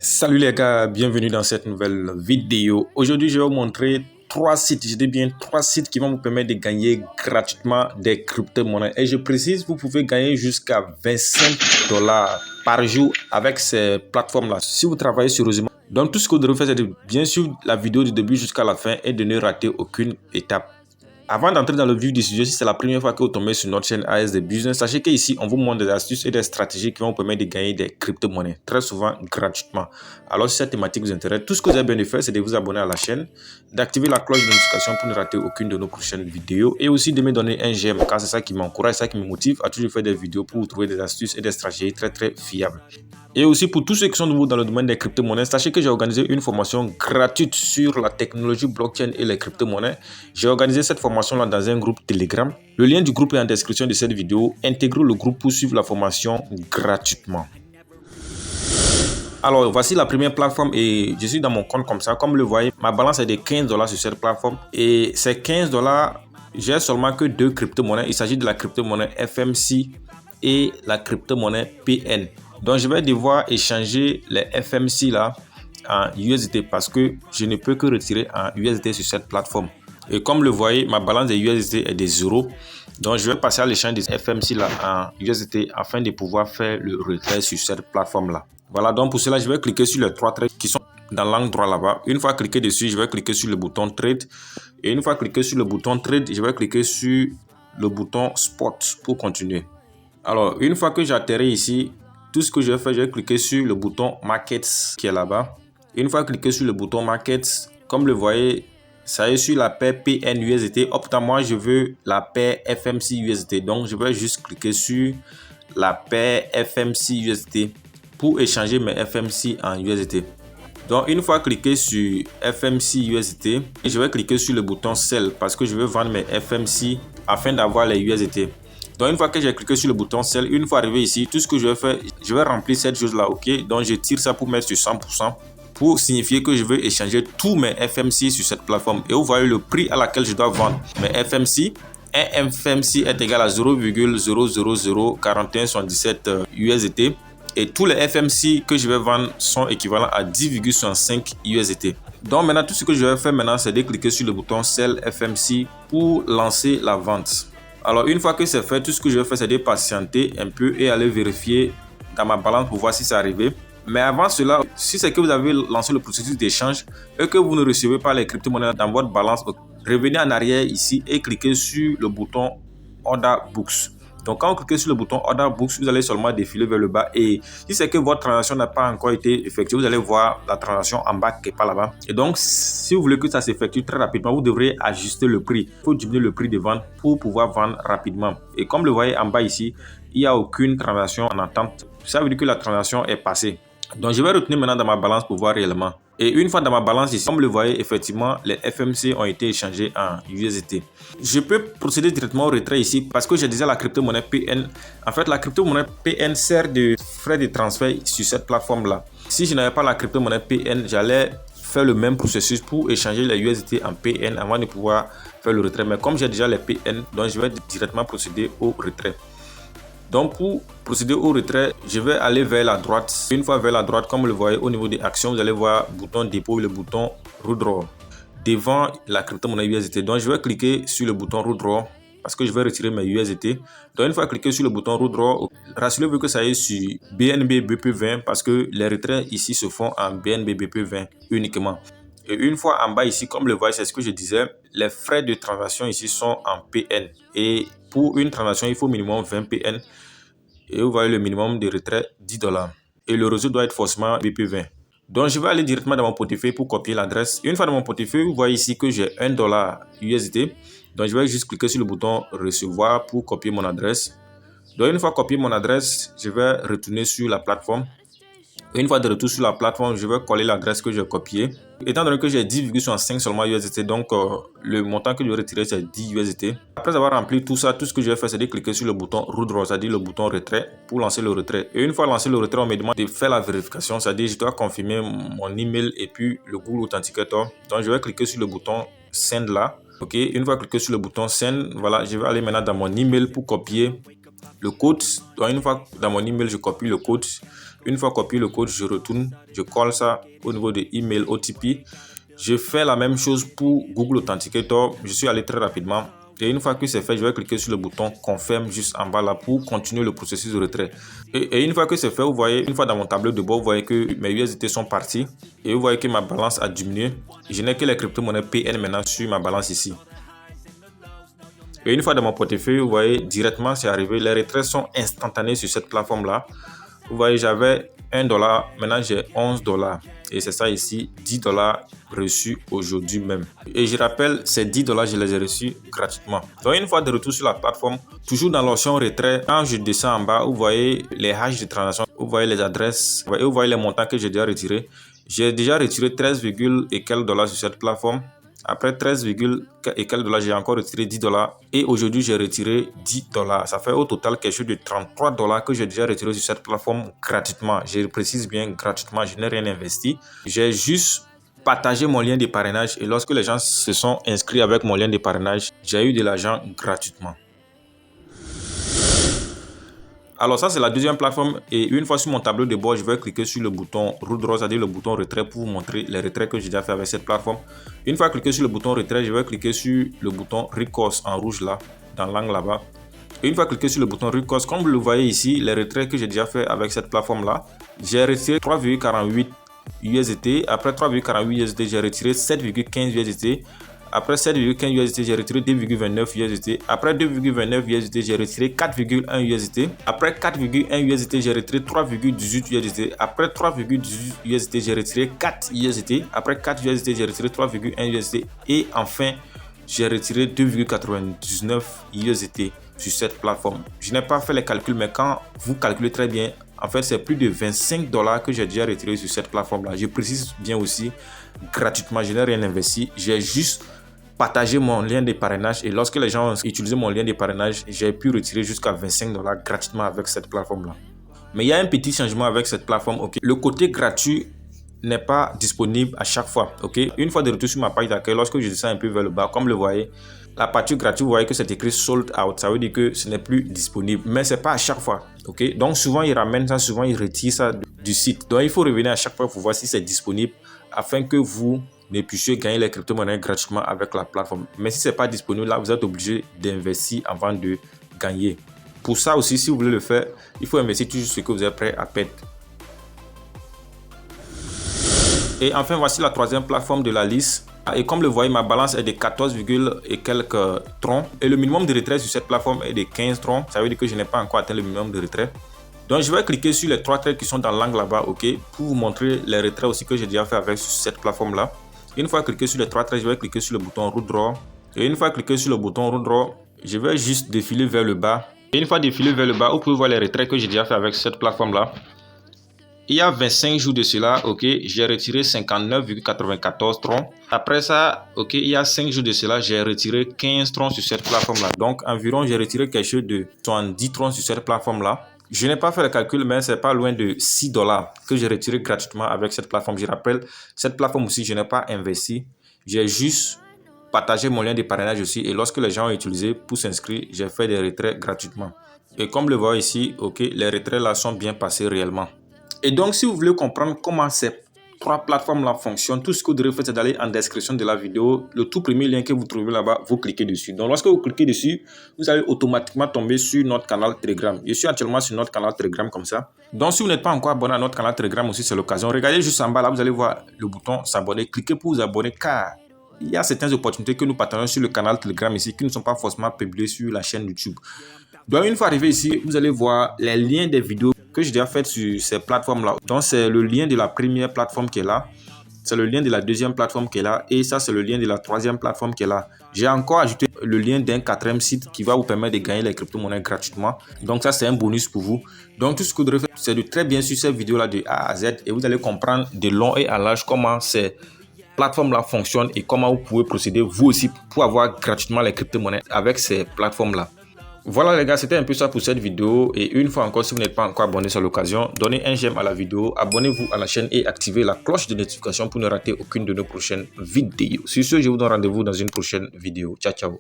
Salut les gars, bienvenue dans cette nouvelle vidéo. Aujourd'hui, je vais vous montrer trois sites, je dis bien trois sites qui vont vous permettre de gagner gratuitement des crypto-monnaies. Et je précise, vous pouvez gagner jusqu'à 25 $ par jour avec ces plateformes-là. Si vous travaillez sérieusement, donc tout ce que vous devez faire, c'est de bien suivre la vidéo du début jusqu'à la fin et de ne rater aucune étape. Avant d'entrer dans le vif du sujet, si c'est la première fois que vous tombez sur notre chaîne ASD Business, sachez qu'ici, on vous montre des astuces et des stratégies qui vont vous permettre de gagner des crypto-monnaies, très souvent gratuitement. Alors, si cette thématique vous intéresse, tout ce que vous avez besoin de faire, c'est de vous abonner à la chaîne, d'activer la cloche de notification pour ne rater aucune de nos prochaines vidéos et aussi de me donner un j'aime, car c'est ça qui m'encourage, ça qui me motive à toujours faire des vidéos pour vous trouver des astuces et des stratégies très fiables. Et aussi pour tous ceux qui sont nouveaux dans le domaine des crypto-monnaies, sachez que j'ai organisé une formation gratuite sur la technologie blockchain et les crypto-monnaies. J'ai organisé cette formation-là dans un groupe Telegram. Le lien du groupe est en description de cette vidéo. Intégrez le groupe pour suivre la formation gratuitement. Alors, voici la première plateforme et je suis dans mon compte comme ça. Comme vous le voyez, ma balance est de 15 $ sur cette plateforme. Et ces 15 $, j'ai seulement que deux crypto-monnaies. Il s'agit de la crypto-monnaie FMC et la crypto-monnaie PN. Donc, je vais devoir échanger les FMC là en USDT parce que je ne peux que retirer en USDT sur cette plateforme. Et comme le voyez, ma balance de USDT est de 0. Donc, je vais passer à l'échange des FMC là en USDT afin de pouvoir faire le retrait sur cette plateforme là. Voilà, donc pour cela, je vais cliquer sur les trois traits qui sont dans l'angle droit là-bas. Une fois cliqué dessus, je vais cliquer sur le bouton Trade. Et une fois cliqué sur le bouton Trade, je vais cliquer sur le bouton Spot pour continuer. Alors, une fois que j'atterris ici, tout ce que je vais faire, je vais cliquer sur le bouton Markets qui est là-bas. Une fois cliqué sur le bouton Markets, comme vous le voyez, ça est sur la paire PN USDT. Pourtant, moi, je veux la paire FMC USDT. Donc, je vais juste cliquer sur la paire FMC USDT pour échanger mes FMC en USDT. Donc, une fois cliqué sur FMC USDT, je vais cliquer sur le bouton Sell parce que je veux vendre mes FMC afin d'avoir les USDT. Donc, une fois que j'ai cliqué sur le bouton Sell, une fois arrivé ici, tout ce que je vais faire, je vais remplir cette chose-là, ok? Donc, je tire ça pour mettre sur 100% pour signifier que je veux échanger tous mes FMC sur cette plateforme. Et vous voyez le prix à laquelle je dois vendre mes FMC. Un FMC est égal à 0,0004177 USDT. Et tous les FMC que je vais vendre sont équivalents à 10,65 USDT. Donc maintenant, tout ce que je vais faire maintenant, c'est de cliquer sur le bouton Sell FMC pour lancer la vente. Alors une fois que c'est fait, tout ce que je vais faire, c'est de patienter un peu et aller vérifier dans ma balance pour voir si c'est arrivé. Mais avant cela, si c'est que vous avez lancé le processus d'échange et que vous ne recevez pas les crypto-monnaies dans votre balance, revenez en arrière ici et cliquez sur le bouton Order Books. Donc, quand vous cliquez sur le bouton Order Books, vous allez seulement défiler vers le bas. Et si c'est que votre transaction n'a pas encore été effectuée, vous allez voir la transaction en bas qui est pas là-bas. Et donc, si vous voulez que ça s'effectue très rapidement, vous devrez ajuster le prix. Il faut diminuer le prix de vente pour pouvoir vendre rapidement. Et comme le voyez en bas ici, il n'y a aucune transaction en attente. Ça veut dire que la transaction est passée. Donc, je vais retenir maintenant dans ma balance pour voir réellement. Et une fois dans ma balance ici, comme vous le voyez, effectivement, les FMC ont été échangés en USDT. Je peux procéder directement au retrait ici parce que j'ai déjà la crypto-monnaie PN. En fait, la crypto-monnaie PN sert de frais de transfert sur cette plateforme-là. Si je n'avais pas la crypto-monnaie PN, j'allais faire le même processus pour échanger les USDT en PN avant de pouvoir faire le retrait. Mais comme j'ai déjà les PN, donc je vais directement procéder au retrait. Donc pour procéder au retrait, je vais aller vers la droite. Une fois vers la droite, comme vous le voyez au niveau des actions, vous allez voir le bouton dépôt et le bouton Withdraw devant la crypto-monnaie USDT. Donc je vais cliquer sur le bouton Withdraw parce que je vais retirer mes USDT. Donc une fois cliqué sur le bouton Withdraw, rassurez-vous que ça est sur BNB BP20 parce que les retraits ici se font en BNB BP20 uniquement. Et une fois en bas ici, comme vous le voyez, c'est ce que je disais, les frais de transaction ici sont en PN. Et pour une transaction, il faut minimum 20 PN. Et vous voyez le minimum de retrait 10 $. Et le réseau doit être forcément BP20. Donc je vais aller directement dans mon portefeuille pour copier l'adresse. Une fois dans mon portefeuille, vous voyez ici que j'ai $1 USD. Donc je vais juste cliquer sur le bouton recevoir pour copier mon adresse. Donc une fois copié mon adresse, je vais retourner sur la plateforme. Une fois de retour sur la plateforme, je vais coller l'adresse que j'ai copiée. Étant donné que j'ai 10,65 seulement USDT, donc le montant que je vais retirer, c'est 10 USDT. Après avoir rempli tout ça, tout ce que je vais faire, c'est de cliquer sur le bouton Withdraw, c'est-à-dire le bouton retrait, pour lancer le retrait. Et une fois lancé le retrait, on me demande de faire la vérification, c'est-à-dire je dois confirmer mon email et puis le Google Authenticator. Donc je vais cliquer sur le bouton Send là. Ok, une fois cliqué sur le bouton Send, voilà, je vais aller maintenant dans mon email pour copier le code. Donc une fois dans mon email, je copie le code. Une fois copié le code, je retourne, je colle ça au niveau de email OTP. Je fais la même chose pour Google Authenticator. Je suis allé très rapidement. Et une fois que c'est fait, je vais cliquer sur le bouton confirme juste en bas là pour continuer le processus de retrait. Et une fois que c'est fait, vous voyez, une fois dans mon tableau de bord, vous voyez que mes USDT sont partis. Et vous voyez que ma balance a diminué. Je n'ai que les crypto-monnaies PN maintenant sur ma balance ici. Et une fois dans mon portefeuille, vous voyez, directement c'est arrivé. Les retraits sont instantanés sur cette plateforme là. Vous voyez, j'avais $1, maintenant j'ai $11. Et c'est ça ici, $10 reçus aujourd'hui même. Et je rappelle, ces $10, je les ai reçus gratuitement. Donc une fois de retour sur la plateforme, toujours dans l'option retrait, quand je descends en bas, vous voyez les hash de transaction, vous voyez les adresses, et vous voyez les montants que j'ai déjà retirés. J'ai déjà retiré 13, et quelques dollars sur cette plateforme. Après 13, et quelques dollars, j'ai encore retiré $10. Et aujourd'hui, j'ai retiré $10. Ça fait au total quelque chose de $33 que j'ai déjà retiré sur cette plateforme gratuitement. Je précise bien gratuitement, je n'ai rien investi. J'ai juste partagé mon lien de parrainage et lorsque les gens se sont inscrits avec mon lien de parrainage, j'ai eu de l'argent gratuitement. Alors ça c'est la deuxième plateforme et une fois sur mon tableau de bord, je vais cliquer sur le bouton Root, c'est-à-dire le bouton retrait pour vous montrer les retraits que j'ai déjà fait avec cette plateforme. Une fois cliqué sur le bouton retrait, je vais cliquer sur le bouton Recourse en rouge là, dans l'angle là-bas. Et une fois cliqué sur le bouton Recourse, comme vous le voyez ici, les retraits que j'ai déjà fait avec cette plateforme là, j'ai retiré 3,48 USDT. Après 3,48 USDT, j'ai retiré 7,15 USDT. Après 7,15 USDT, j'ai retiré 2,29 USDT. Après 2,29 USDT, j'ai retiré 4,1 USDT. Après 4,1 USDT, j'ai retiré 3,18 USDT. Après 3,18 USDT, j'ai retiré 4 USDT. Après 4 USDT, j'ai retiré 3,1 USDT. Et enfin, j'ai retiré 2,99 USDT sur cette plateforme. Je n'ai pas fait les calculs, mais quand vous calculez très bien, en fait, c'est plus de $25 que j'ai déjà retiré sur cette plateforme-là. Je précise bien aussi, gratuitement, je n'ai rien investi. J'ai juste partagé mon lien de parrainage et lorsque les gens ont utilisé mon lien de parrainage, j'ai pu retirer jusqu'à $25 gratuitement avec cette plateforme-là. Mais il y a un petit changement avec cette plateforme. Okay? Le côté gratuit n'est pas disponible à chaque fois. Okay? Une fois de retour sur ma page d'accueil, lorsque je descends un peu vers le bas, comme vous le voyez, la partie gratuite, vous voyez que c'est écrit sold out. Ça veut dire que ce n'est plus disponible. Mais ce n'est pas à chaque fois. Okay? Donc souvent, ils ramènent ça, souvent, ils retirent ça du site. Donc il faut revenir à chaque fois pour voir si c'est disponible afin que vous ne puissiez gagner les crypto-monnaies gratuitement avec la plateforme. Mais si ce n'est pas disponible, là, vous êtes obligé d'investir avant de gagner. Pour ça aussi, si vous voulez le faire, il faut investir toujours ce que vous êtes prêt à perdre. Et enfin, voici la troisième plateforme de la liste. Et comme le voyez, ma balance est de 14, et quelques troncs. Et le minimum de retrait sur cette plateforme est de 15 troncs. Ça veut dire que je n'ai pas encore atteint le minimum de retrait. Donc, je vais cliquer sur les trois traits qui sont dans l'angle là-bas, ok, pour vous montrer les retraits aussi que j'ai déjà fait avec cette plateforme-là. Une fois cliqué sur les trois traits, je vais cliquer sur le bouton Root Draw. Et une fois cliqué sur le bouton Root Draw, je vais juste défiler vers le bas. Et une fois défilé vers le bas, vous pouvez voir les retraits que j'ai déjà fait avec cette plateforme-là. Il y a 25 jours de cela, ok, j'ai retiré 59,94 troncs. Après ça, ok, il y a 5 jours de cela, j'ai retiré 15 troncs sur cette plateforme-là. Donc, environ, j'ai retiré quelque chose de 70 troncs sur cette plateforme-là. Je n'ai pas fait le calcul, mais c'est pas loin de $6 que j'ai retiré gratuitement avec cette plateforme. Je rappelle, cette plateforme aussi, je n'ai pas investi. J'ai juste partagé mon lien de parrainage aussi. Et lorsque les gens ont utilisé pour s'inscrire, j'ai fait des retraits gratuitement. Et comme le voit ici, ok, les retraits là sont bien passés réellement. Et donc, si vous voulez comprendre comment ces trois plateformes-là fonctionnent, tout ce que vous devez faire, c'est d'aller en description de la vidéo. Le tout premier lien que vous trouvez là-bas, vous cliquez dessus. Donc, lorsque vous cliquez dessus, vous allez automatiquement tomber sur notre canal Telegram. Je suis actuellement sur notre canal Telegram comme ça. Donc, si vous n'êtes pas encore abonné à notre canal Telegram aussi, c'est l'occasion. Regardez juste en bas, là, vous allez voir le bouton s'abonner. Cliquez pour vous abonner car il y a certaines opportunités que nous partageons sur le canal Telegram ici qui ne sont pas forcément publiées sur la chaîne YouTube. Donc, une fois arrivé ici, vous allez voir les liens des vidéos que j'ai déjà faites sur ces plateformes-là. Donc, c'est le lien de la première plateforme qui est là. C'est le lien de la deuxième plateforme qui est là. Et ça, c'est le lien de la troisième plateforme qui est là. J'ai encore ajouté le lien d'un quatrième site qui va vous permettre de gagner les crypto-monnaies gratuitement. Donc, ça, c'est un bonus pour vous. Donc, tout ce que vous devez faire, c'est de très bien suivre cette vidéo-là de A à Z. Et vous allez comprendre de long et à large comment ces plateformes-là fonctionnent et comment vous pouvez procéder vous aussi pour avoir gratuitement les crypto-monnaies avec ces plateformes-là. Voilà les gars, c'était un peu ça pour cette vidéo. Et une fois encore, si vous n'êtes pas encore abonné sur l'occasion, donnez un j'aime à la vidéo, abonnez-vous à la chaîne et activez la cloche de notification pour ne rater aucune de nos prochaines vidéos. Sur ce, je vous donne rendez-vous dans une prochaine vidéo. Ciao, ciao.